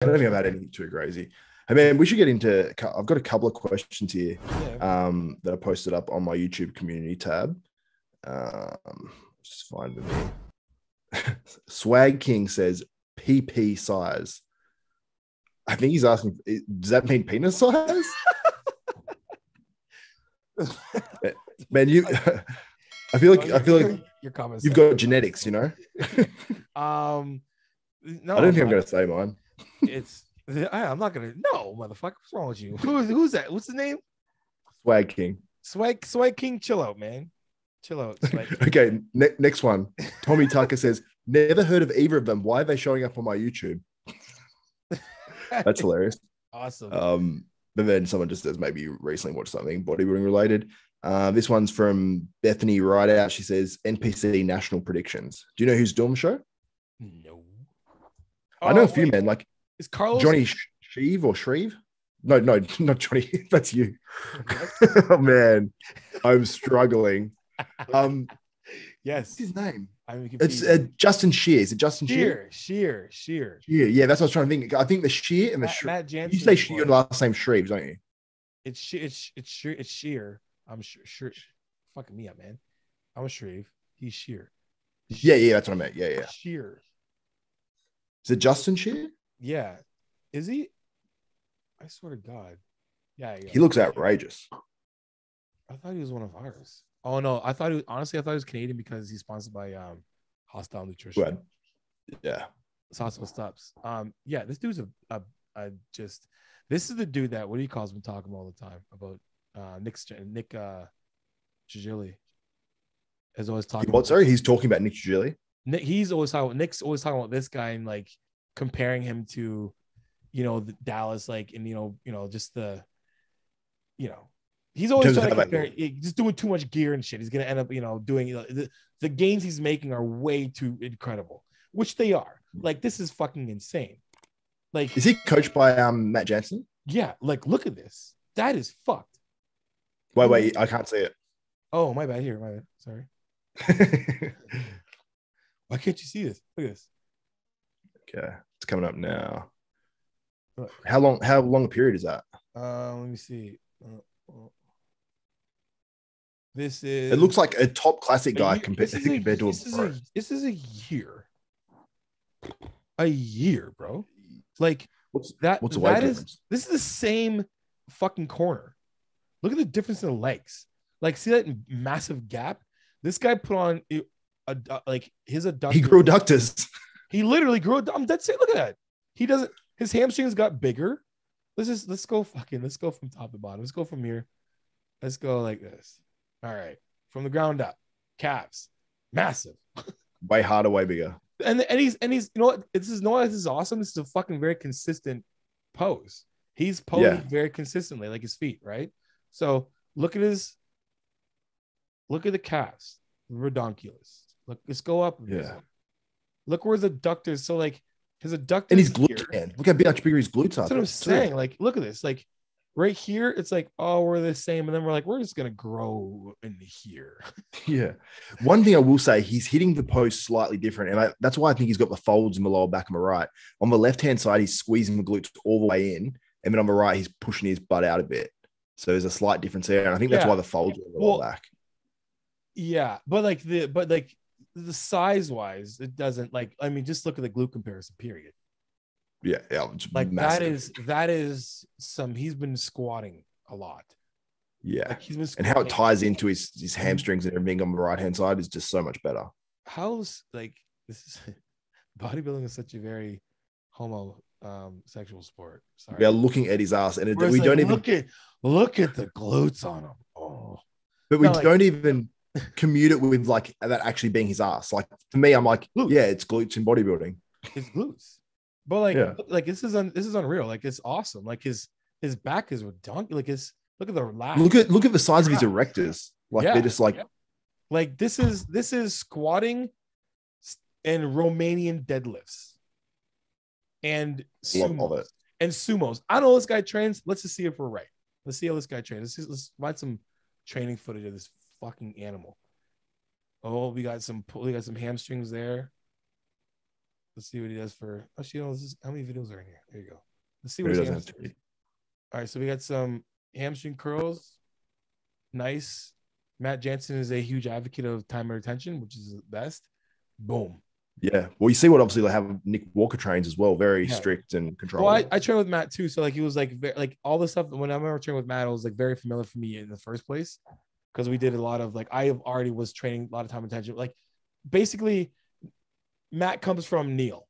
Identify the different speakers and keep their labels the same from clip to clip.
Speaker 1: I don't think I've had anything too crazy. I mean, we should get into. I've got a couple of questions here,
Speaker 2: Yeah.
Speaker 1: that I posted up on my YouTube community tab. Just find them. Swag King says PP size. I think he's asking. Does that mean penis size? Man, you. I feel like
Speaker 2: your comments.
Speaker 1: you've got genetics.
Speaker 2: No,
Speaker 1: I don't think I'm gonna say mine.
Speaker 2: it's I'm not gonna. No, motherfucker, what's wrong with you? Who's that? What's the name?
Speaker 1: Swag King.
Speaker 2: Swag King. Chill out, man. Chill out.
Speaker 1: Okay, next one. Tommy Tucker says, never heard of either of them. Why are they showing up on my YouTube? That's hilarious.
Speaker 2: Awesome.
Speaker 1: But then someone just says maybe you recently watched something bodybuilding related. This one's from Bethany Rideout. She says NPC National Predictions. Do you know who's doing the show?
Speaker 2: No.
Speaker 1: I know a few men, like
Speaker 2: is Carlos
Speaker 1: Johnny Shreve or Shreve? No, not Johnny. That's you. Oh man, I'm struggling.
Speaker 2: Yes.
Speaker 1: What's his name?
Speaker 2: It's
Speaker 1: Justin Shear. Is it Justin Shear?
Speaker 2: Shear.
Speaker 1: Yeah, that's what I was trying to think. I think the Shear and the
Speaker 2: Matt Jansen.
Speaker 1: You say Shear and last name Shreve, don't you?
Speaker 2: It's Shear. I'm sure. Fucking me up, man. I'm a Shreve. He's Shear.
Speaker 1: Yeah, that's what I meant. Yeah.
Speaker 2: Shear.
Speaker 1: Is it Justin Shear?
Speaker 2: Yeah. Is he? I swear to God. Yeah.
Speaker 1: He looks outrageous.
Speaker 2: I thought he was one of ours. Oh no, I thought he was Canadian because he's sponsored by Hostile Nutrition.
Speaker 1: Good. Yeah.
Speaker 2: Hostile Stops. Yeah, this dude's just this is the dude that what he calls me talking all the time about Nick Trigili is always talking.
Speaker 1: What? Sorry, he's talking about Nick Trigili.
Speaker 2: Nick's always talking about this guy and like comparing him to, the Dallas, like, and just the, he's always trying to compare. Just doing too much gear and shit. He's gonna end up, doing the gains he's making are way too incredible, which they are. Like, this is fucking insane. Like,
Speaker 1: is he coached by Matt Jansen?
Speaker 2: Yeah. Like, look at this. That is fucked.
Speaker 1: Wait, I can't see it.
Speaker 2: Oh, my bad. Here, my bad. Sorry. Why can't you see this? Look at this.
Speaker 1: Okay, it's coming up now. How long a period is that?
Speaker 2: Let me see. This is.
Speaker 1: It looks like a top classic guy compared to a pro.
Speaker 2: This is a year. A year, bro. Like
Speaker 1: what's the weight difference?
Speaker 2: This is the same fucking corner. Look at the difference in the legs. Like, see that massive gap? This guy put on his adductors.
Speaker 1: He grew adductors.
Speaker 2: He literally grew. I'm dead serious. Look at that. He doesn't. His hamstrings got bigger. Let's go from top to bottom. Let's go from here. Let's go like this. All right, from the ground up. Calves, massive.
Speaker 1: Way harder, way bigger.
Speaker 2: And he's this is awesome. This is a fucking very consistent pose. He's posing very consistently, like his feet, right? So look at the calves, redonkulous. Look, let's go up.
Speaker 1: Yeah.
Speaker 2: Look where the adductors. So like his adductors
Speaker 1: and his glutes, man. Look how much bigger his glutes are.
Speaker 2: That's what I'm saying. Like, look at this. Like right here, it's like, oh, we're the same, and then we're like, we're just gonna grow in here.
Speaker 1: Yeah. One thing I will say, he's hitting the post slightly different, and that's why I think he's got the folds in the lower back on the right. On the left hand side, he's squeezing the glutes all the way in, and then on the right, he's pushing his butt out a bit. So there's a slight difference there, and I think that's why the folds are in the lower back.
Speaker 2: Yeah, but the size wise, it doesn't just look at the glute comparison, period.
Speaker 1: Yeah,
Speaker 2: like massive. that is some. He's been squatting a lot.
Speaker 1: Yeah, like he's been and how it ties into his hamstrings and everything on the right hand side is just so much better.
Speaker 2: How's this is bodybuilding is such a very sexual sport. Sorry,
Speaker 1: we are looking at his ass, and we don't even
Speaker 2: look at the glutes on him. Oh,
Speaker 1: but we don't even commute it with like that actually being his ass. Like for me, I'm like, glutes. Yeah, it's glutes in bodybuilding.
Speaker 2: It's glutes. But this is unreal. Like, it's awesome. Like his back is redundant. Like look at the last.
Speaker 1: Look at the size of his erectors. Like they're just
Speaker 2: like this is squatting and Romanian deadlifts and sumos. I don't know this guy trains. Let's just see if we're right. Let's see how this guy trains. Let's find some training footage of this fucking animal. Oh, we got some hamstrings there. Let's see what he does for. Actually, this is how many videos are in here. There you go. Let's see
Speaker 1: Maybe
Speaker 2: what
Speaker 1: it
Speaker 2: he
Speaker 1: doesn't
Speaker 2: has.
Speaker 1: have to.
Speaker 2: All right, so we got some hamstring curls. Nice. Matt Jansen is a huge advocate of time and retention, which is the best. Boom.
Speaker 1: Yeah. Well, you see what obviously they have Nick Walker trains as well, very strict and controlled.
Speaker 2: Well, I trained with Matt too, so like he was like all the stuff. When I remember training with Matt, it was like very familiar for me in the first place because we did a lot of like I already was training a lot of time and attention. Like basically, Matt comes from Neil,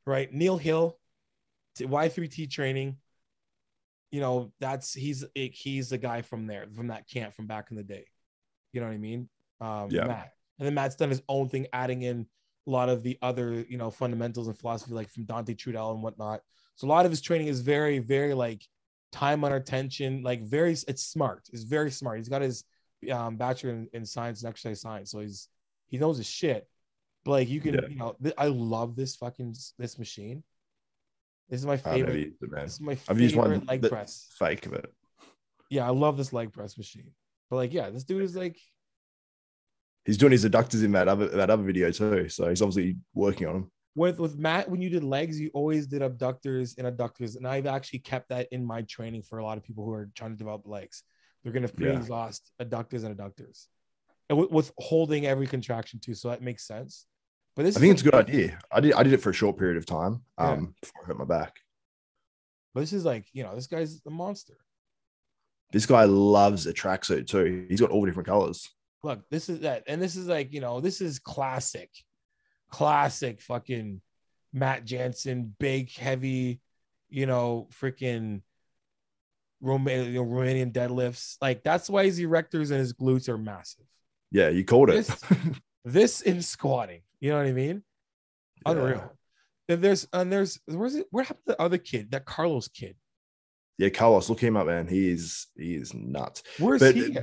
Speaker 2: right? Neil Hill, Y3T training. You know, he's the guy from there, from that camp from back in the day. You know what I mean? Matt. And then Matt's done his own thing, adding in a lot of the other, fundamentals and philosophy, like from Dante Trudel and whatnot. So a lot of his training is very, very like time under tension, like it's smart. It's very smart. He's got his bachelor in science and exercise science. So he knows his shit. But like you can, I love this machine. This is my favorite. This is my favorite leg press.
Speaker 1: Fake of it.
Speaker 2: Yeah, I love this leg press machine. But like, yeah, this dude is like.
Speaker 1: He's doing his adductors in that other video too, so he's obviously working on them.
Speaker 2: With Matt, when you did legs, you always did abductors, and I've actually kept that in my training for a lot of people who are trying to develop legs. They're going to pre-exhaust adductors and adductors, and with holding every contraction too, so that makes sense. But I
Speaker 1: think it's a good idea. I did it for a short period of time before I hurt my back.
Speaker 2: But this is like, this guy's a monster.
Speaker 1: This guy loves a tracksuit too. He's got all different colors.
Speaker 2: Look, this is that, and this is like, this is classic fucking Matt Jansen, big, heavy, freaking Romanian deadlifts. Like that's why his erectors and his glutes are massive.
Speaker 1: Yeah, you called it.
Speaker 2: This in squatting, you know what I mean? Yeah. Unreal. And where happened to the other kid, that Carlos kid?
Speaker 1: Yeah, Carlos, look him up, man. He is nuts.
Speaker 2: Where's he?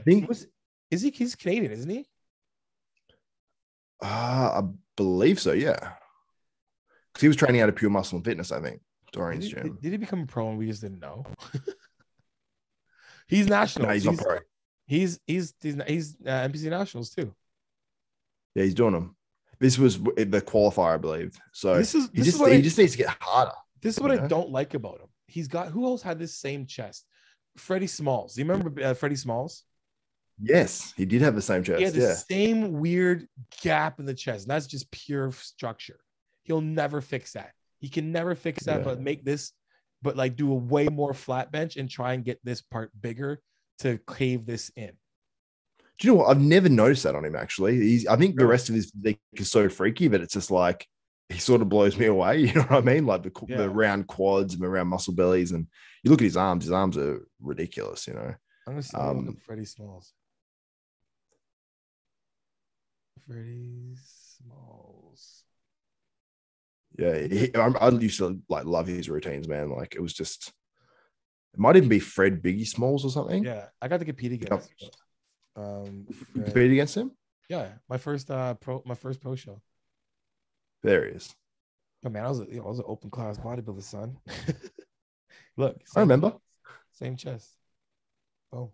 Speaker 2: He's Canadian, isn't he?
Speaker 1: I believe so, yeah. Because he was training out of Pure Muscle and Fitness, I think, during his gym.
Speaker 2: Did he become a pro and we just didn't know? He's national.
Speaker 1: No, he's not pro.
Speaker 2: He's NPC nationals too.
Speaker 1: Yeah, he's doing them. This was the qualifier, I believe. So he just needs to get harder.
Speaker 2: This is what I don't like about him. He's got, who else had this same chest? Freddie Smalls. Do you remember Freddie Smalls?
Speaker 1: Yes, he did have the same chest.
Speaker 2: He had the same weird gap in the chest. And that's just pure structure. He'll never fix that. He can never fix that, but like do a way more flat bench and try and get this part bigger to cave this in.
Speaker 1: Do you know what? I've never noticed that on him, actually. I think the rest of his physique is so freaky, but it's just like, he sort of blows me away. You know what I mean? Like the round quads and the round muscle bellies. And you look at his arms are ridiculous,
Speaker 2: I'm going to see Freddie Smalls. Freddie Smalls.
Speaker 1: Yeah, I used to like love his routines, man. Like it was just, it might even be Fred Biggie Smalls or something.
Speaker 2: Yeah, I got to compete against
Speaker 1: compete against him.
Speaker 2: Yeah, my first pro show.
Speaker 1: There he is.
Speaker 2: Oh man, I was an open class bodybuilder, son. Look,
Speaker 1: I remember.
Speaker 2: Same chest. Oh,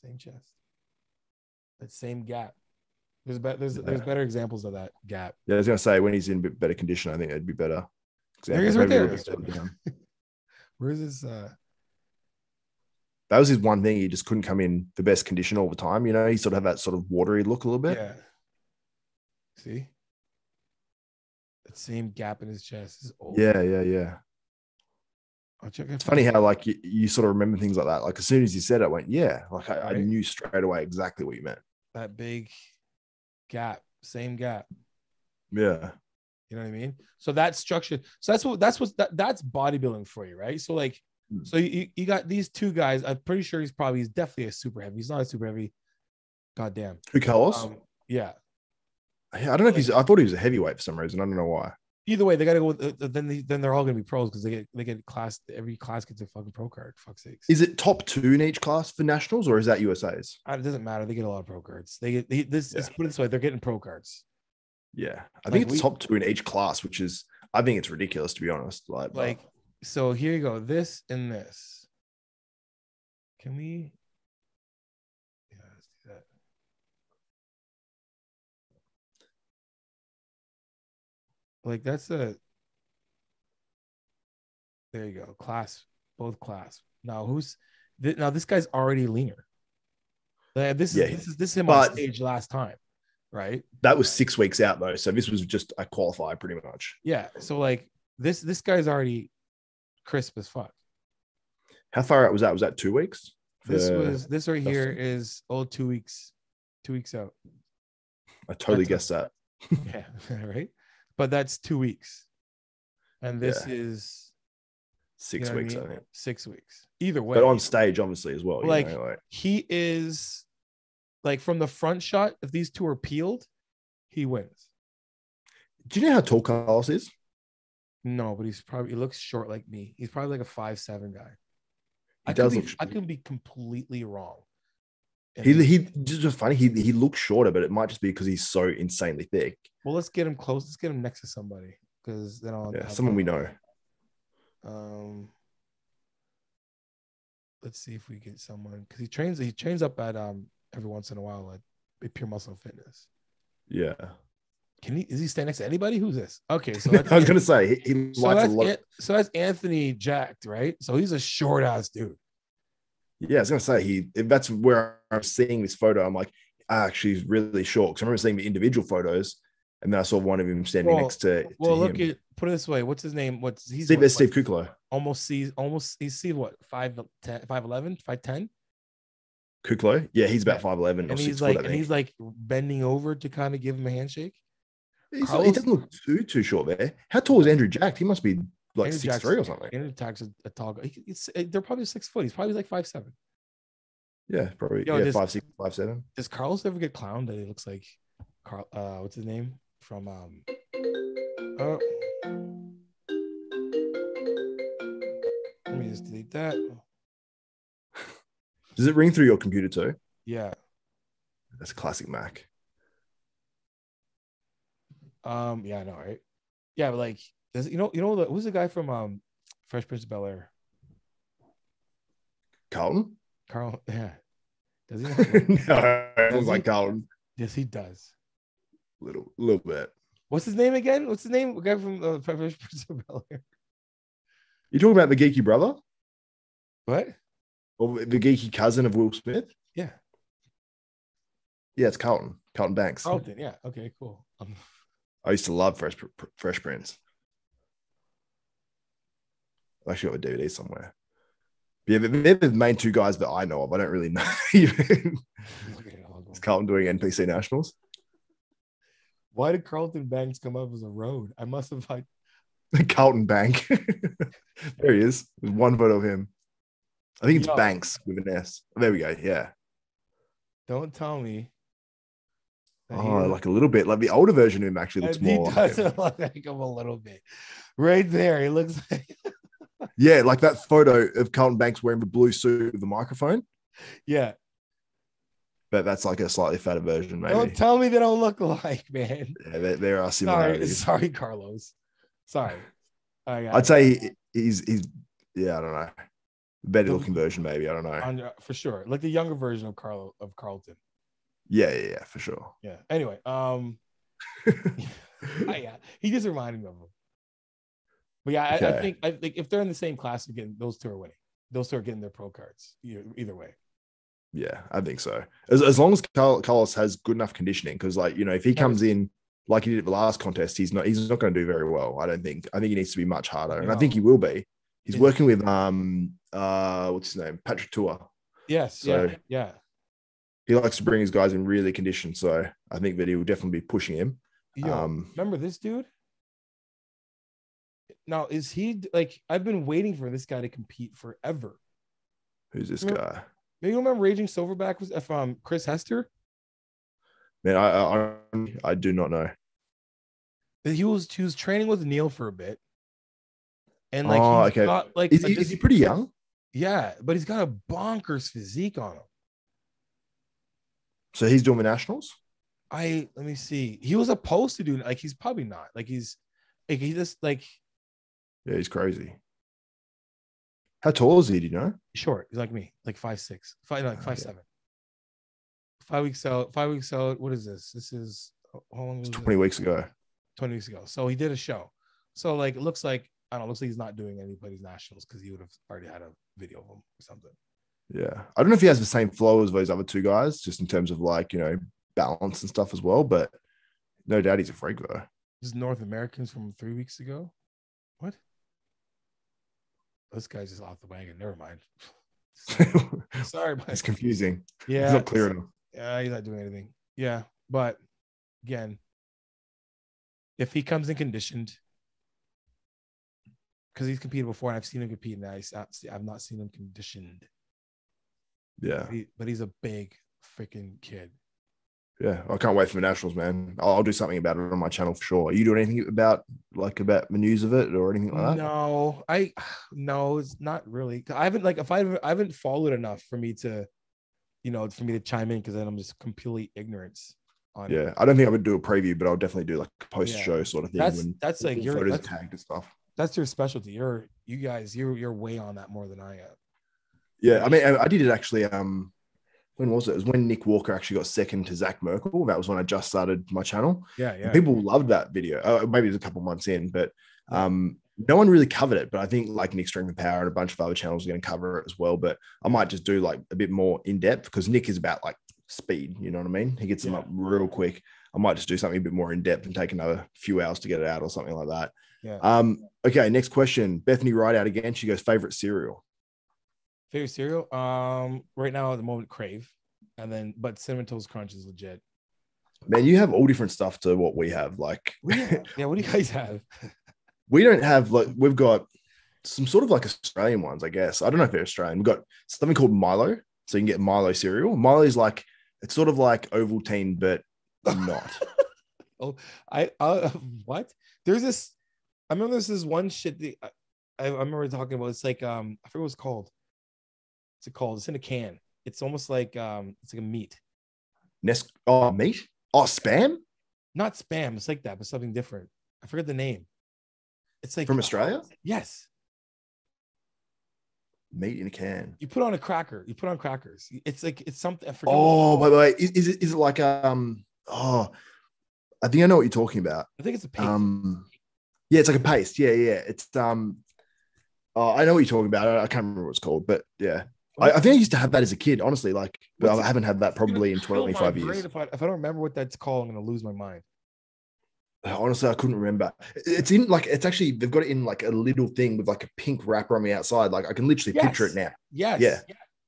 Speaker 2: same chest. That same gap. There's better examples of that gap.
Speaker 1: Yeah, I was gonna say when he's in a bit better condition, I think it'd be better.
Speaker 2: There he is right there. Where's his?
Speaker 1: That was his one thing. He just couldn't come in the best condition all the time. He sort of had that sort of watery look a little bit.
Speaker 2: Yeah. See? That same gap in his chest is old.
Speaker 1: Yeah.
Speaker 2: I'll check
Speaker 1: it's funny how like you sort of remember things like that. Like as soon as you said it, I went, yeah. Like I knew straight away exactly what you meant.
Speaker 2: That big gap, same gap.
Speaker 1: Yeah.
Speaker 2: You know what I mean? So that structure. So that's bodybuilding for you, right? So like, so you got these two guys. I'm pretty sure he's definitely a super heavy. He's not a super heavy. Goddamn.
Speaker 1: Who, Carlos?
Speaker 2: Yeah.
Speaker 1: I don't know if I thought he was a heavyweight for some reason. I don't know why.
Speaker 2: Either way, they got to go with, then they're all going to be pros because they get class. Every class gets a fucking pro card. Fuck's sakes.
Speaker 1: Is it top 2 in each class for nationals or is that USA's?
Speaker 2: It doesn't matter. They get a lot of pro cards. Let's put it this way: they're getting pro cards.
Speaker 1: Yeah, I think it's top 2 in each class, which is, I think it's ridiculous to be honest.
Speaker 2: So here you go. This and this. Can we? Yeah, let's do that. Like that's a there you go. Class, both class. Now now this guy's already leaner. Like,
Speaker 1: Yeah,
Speaker 2: this is him on
Speaker 1: but
Speaker 2: stage last time, right?
Speaker 1: that was 6 weeks out though, so this was just a qualifier pretty much.
Speaker 2: Yeah. So like this guy's already crisp as fuck.
Speaker 1: How far out was that? Was that 2 weeks?
Speaker 2: This right here is 2 weeks, 2 weeks out.
Speaker 1: I totally guessed that.
Speaker 2: Yeah, right. But that's 2 weeks, and this is
Speaker 1: 6 weeks.
Speaker 2: I mean?
Speaker 1: I think
Speaker 2: 6 weeks. Either way,
Speaker 1: but on stage, obviously as well.
Speaker 2: Like he is, like from the front shot. If these two are peeled, he wins.
Speaker 1: Do you know how tall Carlos is?
Speaker 2: No, but he looks short like me. He's probably like a 5'7" guy. I could be completely wrong.
Speaker 1: He just funny. He looks shorter, but it might just be because he's so insanely thick.
Speaker 2: Well, let's get him close. Let's get him next to somebody because then I'll
Speaker 1: someone we know.
Speaker 2: Let's see if we get someone because he trains up at every once in a while at Pure Muscle Fitness.
Speaker 1: Yeah.
Speaker 2: Is he standing next to anybody? Who's this? Okay, so
Speaker 1: I was gonna say he likes a lot.
Speaker 2: So that's Anthony Jacked, right? So he's a short ass dude.
Speaker 1: Yeah, I was gonna say that's where I'm seeing this photo. I'm like, actually, he's really short. Because I remember seeing the individual photos, and then I saw one of him standing next to.
Speaker 2: Well,
Speaker 1: to
Speaker 2: look
Speaker 1: him.
Speaker 2: at put it this way. What's his name?
Speaker 1: Steve Kuklo.
Speaker 2: He's what 5'10", 5'11", 5'10".
Speaker 1: Kuklo, yeah, he's about 5'11" or
Speaker 2: and
Speaker 1: 6 foot.
Speaker 2: He's like bending over to kind of give him a handshake.
Speaker 1: He doesn't look too short there. How tall is Andrew Jack? He must be like 6'3" or something.
Speaker 2: Andrew Jack's a tall guy. They're probably 6 foot. He's probably like 5'7".
Speaker 1: Yeah, probably. Yeah, 5'6", 5'7".
Speaker 2: Does Carlos ever get clowned that he looks like Carl? What's his name from? Let me just delete that.
Speaker 1: Does it ring through your computer too?
Speaker 2: Yeah,
Speaker 1: that's a classic Mac.
Speaker 2: Yeah, I know, right? Yeah, but like, who's the guy from Fresh Prince of Bel-Air?
Speaker 1: Carlton?
Speaker 2: Yeah. Does he?
Speaker 1: No, it looks like Carlton.
Speaker 2: Yes, he does.
Speaker 1: Little bit.
Speaker 2: What's his name again? What's his name? The guy from Fresh Prince of Bel-Air.
Speaker 1: You talking about the geeky brother?
Speaker 2: What?
Speaker 1: Or the geeky cousin of Will Smith?
Speaker 2: Yeah.
Speaker 1: Yeah, it's Carlton. Carlton Banks.
Speaker 2: Carlton, yeah. Okay, cool.
Speaker 1: I used to love Fresh Prince. I actually got a DVD somewhere. But yeah, they're the main two guys that I know of. I don't really know even. Is Carlton doing NPC Nationals?
Speaker 2: Why did Carlton Banks come up as a road? I must have like
Speaker 1: Carlton Bank. There he is. There's one photo of him. I think it's Banks with an S. There we go. Yeah.
Speaker 2: Don't tell me.
Speaker 1: Like a little bit. Like the older version of him actually looks more.
Speaker 2: He does look like him a little bit. Right there. He looks like.
Speaker 1: Yeah, like that photo of Carlton Banks wearing the blue suit with the microphone.
Speaker 2: Yeah.
Speaker 1: But that's like a slightly fatter version, maybe.
Speaker 2: Don't tell me they don't look alike, man.
Speaker 1: Yeah, there are similarities.
Speaker 2: Sorry, Carlos. Sorry.
Speaker 1: I'd say he's yeah, I don't know. Better looking version, maybe. I don't know.
Speaker 2: For sure. Like the younger version of Carlton.
Speaker 1: Yeah, for sure.
Speaker 2: Yeah. Anyway, yeah, he just reminded me of him. But yeah, okay. I think if they're in the same class again, those two are winning. Those two are getting their pro cards either way.
Speaker 1: Yeah, I think so. As long as Carlos has good enough conditioning, because if he comes in like he did at the last contest, he's not going to do very well. I think he needs to be much harder, and I think he will be. He's working with what's his name, Patrick Tua.
Speaker 2: Yes. So yeah.
Speaker 1: He likes to bring his guys in really conditioned, so I think that he will definitely be pushing him.
Speaker 2: Remember this dude? Now, is he like? I've been waiting for this guy to compete forever.
Speaker 1: Who's this guy?
Speaker 2: Maybe you remember Raging Silverback was from Chris Hester?
Speaker 1: Man, I do not know.
Speaker 2: He was training with Neil for a bit, and like got like
Speaker 1: is he pretty young?
Speaker 2: Yeah, but he's got a bonkers physique on him.
Speaker 1: So he's doing the nationals?
Speaker 2: Let me see. He was supposed to do like he's probably not. Like he just like
Speaker 1: yeah, he's crazy. How tall is he? Do you know?
Speaker 2: Short. He's like me, like 5'6", 5'7". 5 weeks out. 5 weeks out. What is this? This is how long?
Speaker 1: It's 20 weeks ago.
Speaker 2: 20 weeks ago. So he did a show. So like it looks like I don't know, looks like he's not doing anybody's nationals because he would have already had a video of him or something.
Speaker 1: Yeah. I don't know if he has the same flow as those other two guys, just in terms of like, balance and stuff as well, but no doubt he's a freak though.
Speaker 2: This is North Americans from 3 weeks ago. What? This guy's just off the wagon. Never mind. Sorry, but
Speaker 1: it's confusing.
Speaker 2: Yeah,
Speaker 1: it's not clear enough.
Speaker 2: Yeah, he's not doing anything. Yeah, but again, if he comes in conditioned, because he's competed before and I've seen him compete, and I've not seen him conditioned.
Speaker 1: Yeah,
Speaker 2: but he's a big freaking kid.
Speaker 1: Yeah, I can't wait for the nationals, man. I'll do something about it on my channel for sure. Are you doing anything about the news of it or anything like that?
Speaker 2: No, it's not really. I haven't followed enough for me to, chime in, because then I'm just complete ignorance on it.
Speaker 1: I don't think I would do a preview, but I'll definitely do like a post-show sort of thing.
Speaker 2: That's like your
Speaker 1: photos tagged and stuff.
Speaker 2: That's your specialty. You're way on that more than I am.
Speaker 1: Yeah, I mean, I did it actually. When was it? It was when Nick Walker actually got second to Zach Merkel. That was when I just started my channel.
Speaker 2: Yeah.
Speaker 1: And people loved that video. Maybe it was a couple months in, but no one really covered it. But I think like Nick Strength and Power and a bunch of other channels are going to cover it as well. But I might just do like a bit more in depth, because Nick is about like speed. You know what I mean? He gets them up real quick. I might just do something a bit more in depth and take another few hours to get it out or something like that.
Speaker 2: Yeah.
Speaker 1: Okay. Next question. Bethany Rideout again. She goes, favorite cereal.
Speaker 2: Favorite cereal? Right now at the moment, Crave, but Cinnamon Toast Crunch is legit.
Speaker 1: Man, you have all different stuff to what we have. Like,
Speaker 2: yeah, what do you guys have?
Speaker 1: We don't have we've got some sort of like Australian ones, I guess. I don't know if they're Australian. We've got something called Milo, so you can get Milo cereal. Milo is like, it's sort of like Ovaltine, but not.
Speaker 2: What? There's this. I remember this one shit that I remember talking about. It's like I forget what it's called. What's it called? It's in a can. It's almost like it's like a meat.
Speaker 1: Meat? Spam?
Speaker 2: Not spam. It's like that, but something different. I forget the name. It's like
Speaker 1: from Australia?
Speaker 2: Yes.
Speaker 1: Meat in a can.
Speaker 2: You put on a cracker. You put on crackers. It's like it's something. I forget.
Speaker 1: Wait. Is it like I think I know what you're talking about.
Speaker 2: I think it's a paste.
Speaker 1: Yeah, it's like a paste. Yeah. It's I know what you're talking about. I can't remember what it's called, but yeah. I think I used to have that as a kid, honestly. But I haven't had that probably in 25 years.
Speaker 2: If I don't remember what that's called, I'm going to lose my mind.
Speaker 1: Honestly, I couldn't remember. It's in it's actually, they've got it in like a little thing with like a pink wrapper on the outside. Like I can literally picture it now.
Speaker 2: Yes.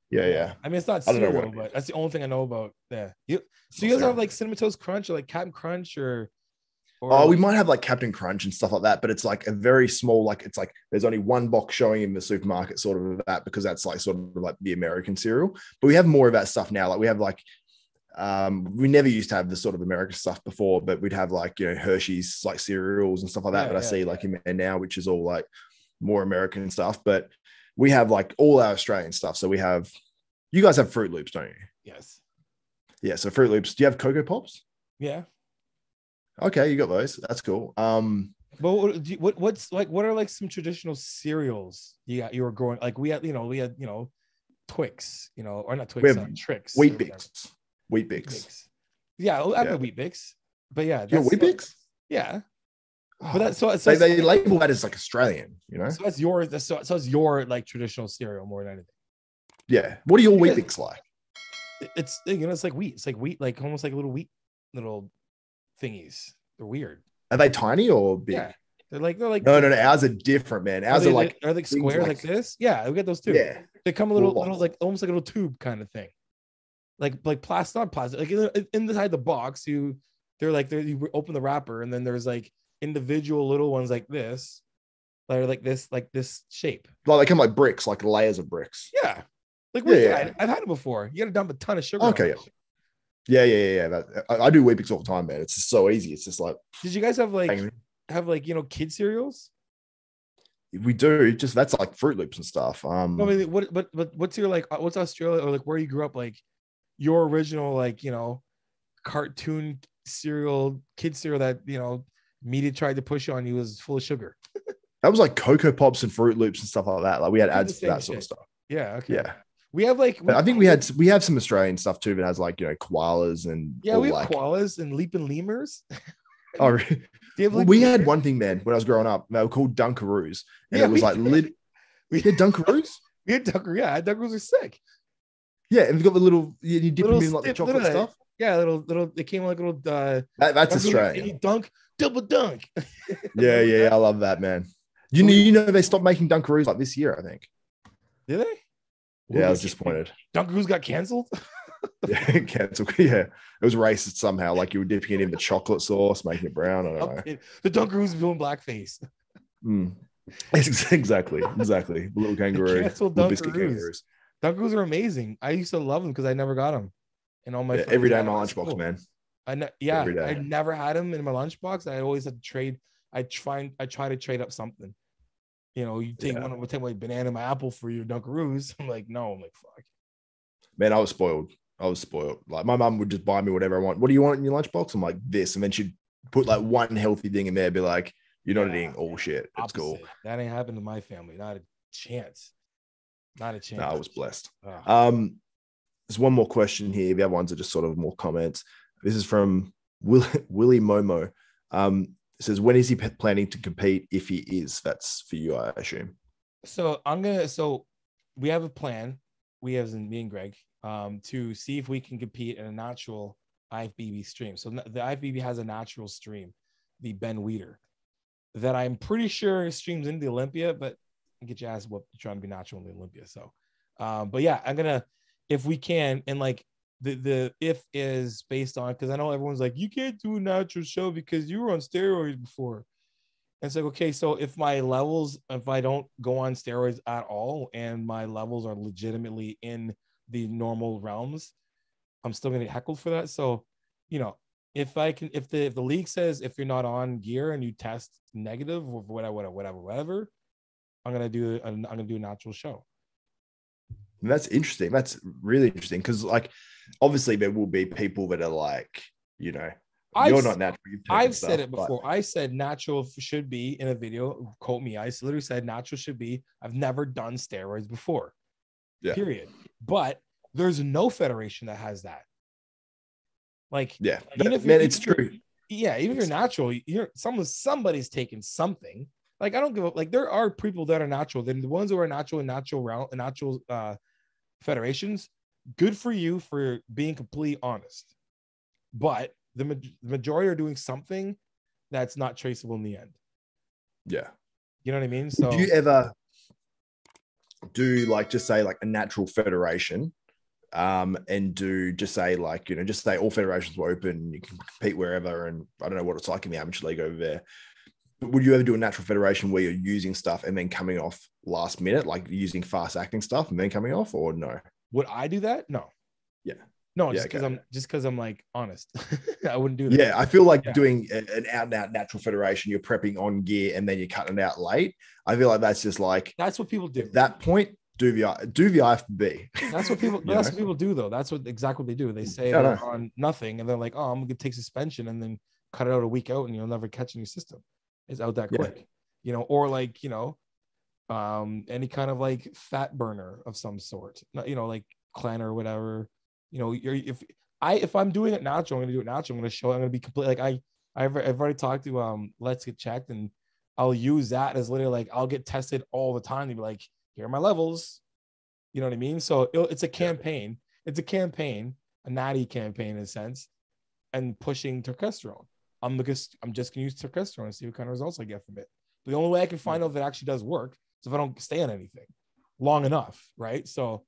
Speaker 1: Yeah.
Speaker 2: I mean, it's not cereal, but that's the only thing I know about. Yeah. So you guys have like Cinnamon Toast Crunch or like Captain Crunch or
Speaker 1: we might have like Captain Crunch and stuff like that, but it's like a very small, like it's like there's only one box showing in the supermarket, sort of that, because that's like sort of like the American cereal. But we have more of that stuff now. Like we have like we never used to have the sort of American stuff before, but we'd have like Hershey's like cereals and stuff like that. But I see like in there now, which is all like more American stuff. But we have like all our Australian stuff. So you guys have Fruit Loops, don't you?
Speaker 2: Yes.
Speaker 1: Yeah. So Fruit Loops. Do you have Cocoa Pops?
Speaker 2: Yeah.
Speaker 1: Okay, you got those. That's cool.
Speaker 2: But what are like some traditional cereals you were growing? Like we had Twix, or not Twix, Trix.
Speaker 1: Wheat Bix.
Speaker 2: Yeah, I have Wheat Bix. But yeah,
Speaker 1: that's Wheat Bix.
Speaker 2: Yeah. But that's so
Speaker 1: they label that as like Australian, So
Speaker 2: that's it's your like traditional cereal more than anything.
Speaker 1: Yeah. What are your Wheat Bix like?
Speaker 2: It's it's like wheat. It's like wheat, like almost like little wheat thingies. They're weird.
Speaker 1: Are they tiny or big?
Speaker 2: Yeah. They're like no.
Speaker 1: Ours are different, man. Ours are like
Speaker 2: square like this. Yeah, we get those too.
Speaker 1: Yeah.
Speaker 2: They come a little like almost like a little tube kind of thing. Like plastic, not plastic. Like inside the box, you open the wrapper and then there's like individual little ones like this, that are like this shape.
Speaker 1: Well, they come like bricks, like layers of bricks.
Speaker 2: Yeah. Like I've had it before. You got to dump a ton of sugar.
Speaker 1: Okay. Yeah. I do Wheat Bix all the time, man. It's just so easy. It's just like.
Speaker 2: Did you guys have kid cereals?
Speaker 1: We do. Just that's like Fruit Loops and stuff.
Speaker 2: I mean, what's your what's Australia or like where you grew up, like your original cartoon cereal, kid cereal that media tried to push on you was full of sugar?
Speaker 1: That was like Cocoa Pops and Fruit Loops and stuff like that. Like we had ads for that sort of stuff.
Speaker 2: Yeah. Okay.
Speaker 1: Yeah.
Speaker 2: We have
Speaker 1: I think we have some Australian stuff too that has like koalas and
Speaker 2: we have koalas and leaping lemurs.
Speaker 1: Oh, We had one thing, man, when I was growing up. They were called Dunkaroos, and it was like we had Dunkaroos.
Speaker 2: We had Dunkaroos. Yeah, Dunkaroos are sick.
Speaker 1: Yeah, and we got the little you dip them in like the chocolate
Speaker 2: little,
Speaker 1: stuff.
Speaker 2: Yeah, little. It came like little.
Speaker 1: That's Australian.
Speaker 2: Double dunk.
Speaker 1: Yeah. I love that, man. You know they stopped making Dunkaroos like this year, I think.
Speaker 2: Did they?
Speaker 1: Yeah, I was disappointed.
Speaker 2: Dunkaroos got canceled.
Speaker 1: Yeah, cancelled. Yeah, it was racist somehow. Like you were dipping it in the chocolate sauce, making it brown. I don't know.
Speaker 2: The Dunkaroos doing blackface.
Speaker 1: Exactly. The little kangaroo.
Speaker 2: Canceled biscuit kangaroos. Dunkaroos are amazing. I used to love them because I never got them in all my
Speaker 1: every day in my lunchbox, man.
Speaker 2: I never had them in my lunchbox. I always had to trade. I try to trade up something. You know, you take one, take my banana, my apple for your Dunkaroos. I'm like, no. I'm like, fuck.
Speaker 1: Man, I was spoiled. Like my mum would just buy me whatever I want. What do you want in your lunchbox? I'm like, this, and then she'd put like one healthy thing in there. Be like, you're not eating all shit. It's cool.
Speaker 2: That ain't happened to my family. Not a chance. Not a chance.
Speaker 1: No, I was blessed. There's one more question here. The other ones are just sort of more comments. This is from Willie Momo. It says, when is he planning to compete? If he is, that's for you, I assume.
Speaker 2: So we have a plan. We have me and Greg to see if we can compete in a natural IFBB stream. So the IFBB has a natural stream, the Ben Weeder, that I'm pretty sure streams into the Olympia, but I get your ass whooped trying to be natural in the Olympia. So, but yeah, I'm gonna, if we can, and like the if is based on, because I know everyone's like, you can't do a natural show because you were on steroids before. And it's like, okay, so if my levels, if I don't go on steroids at all and my levels are legitimately in the normal realms, I'm still gonna get heckled for that. So, you know, if I can, if the league says if you're not on gear and you test negative or whatever, I'm gonna do a natural show.
Speaker 1: That's interesting. That's really interesting because, like, obviously there will be people that are like, you know, you're not natural.
Speaker 2: I've said it before. I said natural should be in a video. Quote me. I literally said natural should be. I've never done steroids before. Yeah. Period. But there's no federation that has that. Like, yeah,
Speaker 1: it's true.
Speaker 2: Yeah, even if you're natural, somebody's taking something. Like, I don't give up. Like, there are people that are natural. Then the ones who are natural federations, good for you for being completely honest. But the majority are doing something that's not traceable in the end.
Speaker 1: Yeah.
Speaker 2: You know what I mean? So
Speaker 1: do you ever do like, just say like a natural federation, and do just say like, you know, just say all federations were open, you can compete wherever, and I don't know what it's like in the amateur league over there. But would you ever do a natural federation where you're using stuff and then coming off last minute, like using fast acting stuff and then coming off, or no?
Speaker 2: Would I do that? No.
Speaker 1: Yeah.
Speaker 2: No, just because I'm like honest. I wouldn't do that.
Speaker 1: Yeah, I feel like doing an out and out natural federation, you're prepping on gear and then you're cutting it out late. I feel like that's just like,
Speaker 2: that's what people do.
Speaker 1: At that point, do the IFB.
Speaker 2: That's what people. That's what people do, though. That's exactly what they do. They say they're on nothing, and they're like, "Oh, I'm gonna take suspension and then cut it out a week out, and you'll never catch in your system. It's out that quick, you know." Or like, you know, any kind of like fat burner of some sort, you know, like clan or whatever. You know, if I'm doing it natural, I'm gonna do it natural. I'm gonna show. I'm gonna be complete. Like I've already talked to Let's Get Checked, and I'll use that as literally like I'll get tested all the time to be like, here are my levels. You know what I mean? So it's a campaign. It's a campaign, a natty campaign in a sense, and pushing testosterone. I'm just gonna use testosterone and see what kind of results I get from it. But the only way I can find out if it actually does work is if I don't stay on anything long enough, right? So.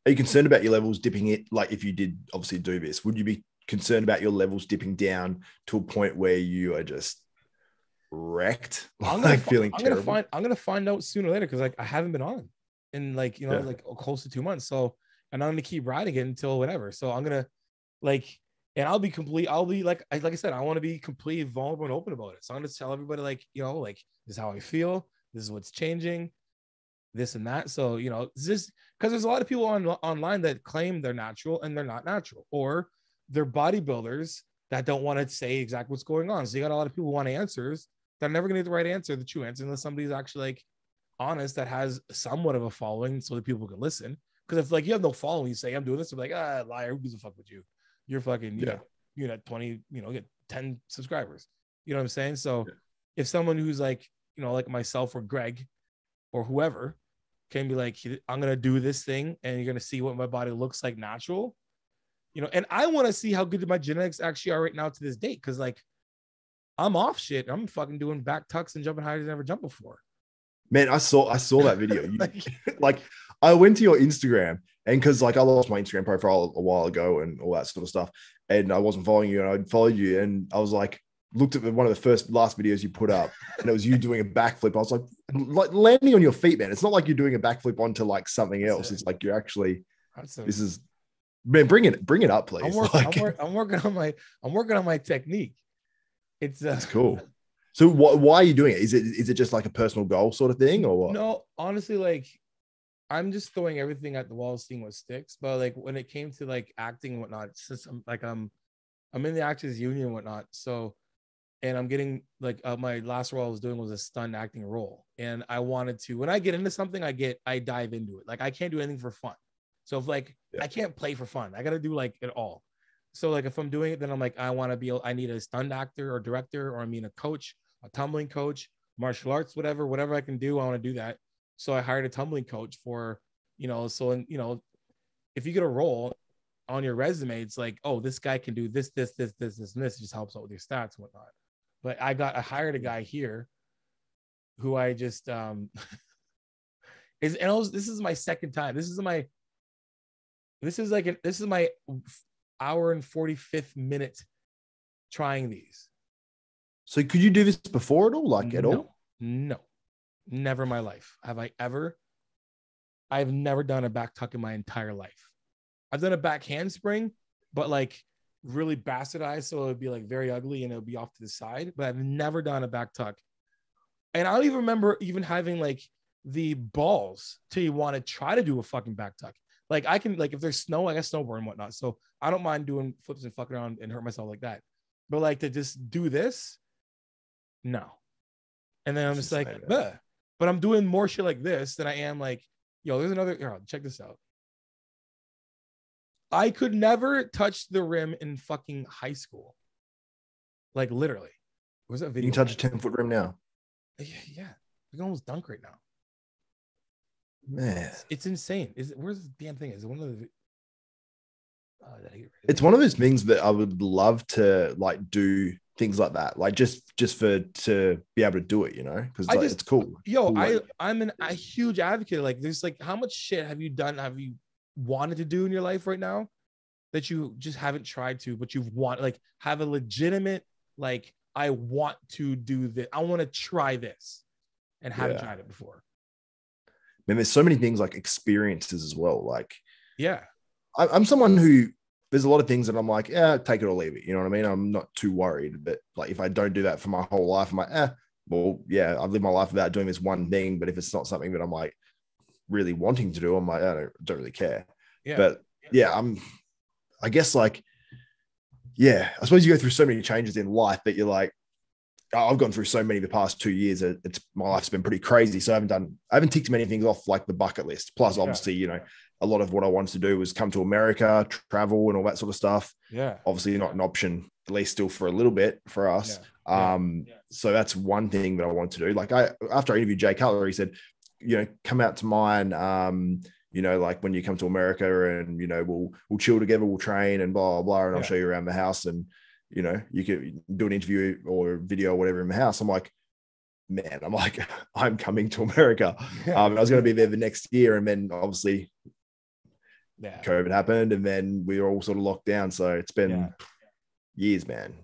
Speaker 1: Are you concerned about your levels dipping it? Like if you did obviously do this, would you be concerned about your levels dipping down to a point where you are just wrecked? I'm
Speaker 2: gonna find out sooner or later because like I haven't been on in like, you know, like close to 2 months. So, and I'm gonna keep riding it until whatever. So I'm gonna like, and I'll be like I said, I want to be completely vulnerable and open about it. So I'm gonna tell everybody like, you know, like this is how I feel. This is what's changing. This and that. So, you know, this because there's a lot of people online that claim they're natural and they're not natural, or they're bodybuilders that don't want to say exactly what's going on. So you got a lot of people who want answers. They're never gonna get the right answer, the true answer, unless somebody's actually like honest that has somewhat of a following so that people can listen. Because if like you have no following, you say I'm doing this, they're like, liar, who gives a fuck with you? You're fucking, you know, 20, you know, get 10 subscribers. You know what I'm saying? So if someone who's like, you know, like myself or Greg or whoever can be like, I'm going to do this thing and you're going to see what my body looks like natural, you know, and I want to see how good my genetics actually are right now to this date. Cause like I'm off shit. I'm fucking doing back tucks and jumping higher than I never jumped before.
Speaker 1: Man, I saw that video. Like I went to your Instagram, and because like I lost my Instagram profile a while ago and all that sort of stuff, and I wasn't following you, and I'd followed you, and I was like, looked at one of the last videos you put up, and it was you doing a backflip. I was like landing on your feet, man. It's not like you're doing a backflip onto like something else. It's like you're actually. This is, man. Bring it up, please.
Speaker 2: I'm working on my technique.
Speaker 1: It's cool. So why are you doing it? Is it just like a personal goal sort of thing, or what?
Speaker 2: No, honestly, like I'm just throwing everything at the wall, seeing what sticks. But like when it came to like acting and whatnot, since I'm in the Actors Union and whatnot, so and I'm getting like my last role I was doing was a stunt acting role, and I wanted to, when I get into something, I dive into it. Like I can't do anything for fun. So if like I can't play for fun, I gotta do like it all. So like if I'm doing it, then I'm like I need a stunt actor or director, or I mean a coach, a tumbling coach, martial arts, whatever I can do, I want to do that. So I hired a tumbling coach for, you know, so, and, you know, if you get a role on your resume, it's like, oh, this guy can do this, and this. It just helps out with your stats and whatnot. But I hired a guy here who I just, this is my second time. This is my hour and 45th minute trying these.
Speaker 1: So could you do this before at all? Like at all?
Speaker 2: No, never in my life. I've never done a back tuck in my entire life. I've done a back handspring, but like really bastardized. So it would be like very ugly and it would be off to the side, but I've never done a back tuck. And I don't even remember even having like the balls to want to try to do a fucking back tuck. Like I can, like if there's snow, I got snowboard and whatnot. So I don't mind doing flips and fucking around and hurt myself like that. But like to just do this, no. And then I'm just like, but I'm doing more shit like this than I am like, yo, there's another, check this out. I could never touch the rim in fucking high school. Like literally. Where's that video?
Speaker 1: You can touch a 10-foot rim now.
Speaker 2: Yeah. You can almost dunk right now.
Speaker 1: Man.
Speaker 2: It's insane. Where's the damn thing? Is it one of the
Speaker 1: it's one of those things that I would love to like do things like that, like just to be able to do it, you know, because like, it's cool.
Speaker 2: Yo,
Speaker 1: cool,
Speaker 2: I'm a huge advocate. Like, there's like, how much shit have you wanted to do in your life right now that you just haven't tried to, but you've like have a legitimate like, I want to do this. I want to try this, and haven't tried it before.
Speaker 1: Man, there's so many things like experiences as well. Like,
Speaker 2: yeah,
Speaker 1: I'm someone who. There's a lot of things that I'm like, take it or leave it. You know what I mean? I'm not too worried. But like, if I don't do that for my whole life, I'm like, well, yeah, I've lived my life without doing this one thing. But if it's not something that I'm like really wanting to do, I'm like, I don't really care. Yeah. But yeah, I guess like, yeah, I suppose you go through so many changes in life that you're like, I've gone through so many the past 2 years. My life's been pretty crazy. So I haven't ticked many things off like the bucket list. Plus, obviously, you know, a lot of what I wanted to do was come to America, travel, and all that sort of stuff. Yeah. Obviously, not an option, at least still for a little bit for us. Yeah. So that's one thing that I want to do. Like after I interviewed Jay Cutler, he said, you know, come out to mine. You know, like when you come to America, and you know, we'll chill together, we'll train, and blah blah blah, and I'll show you around the house, and you know, you could do an interview or video or whatever in the house. I'm like, I'm coming to America. I was going to be there the next year, and then obviously COVID happened, and then we were all sort of locked down. So it's been years, man.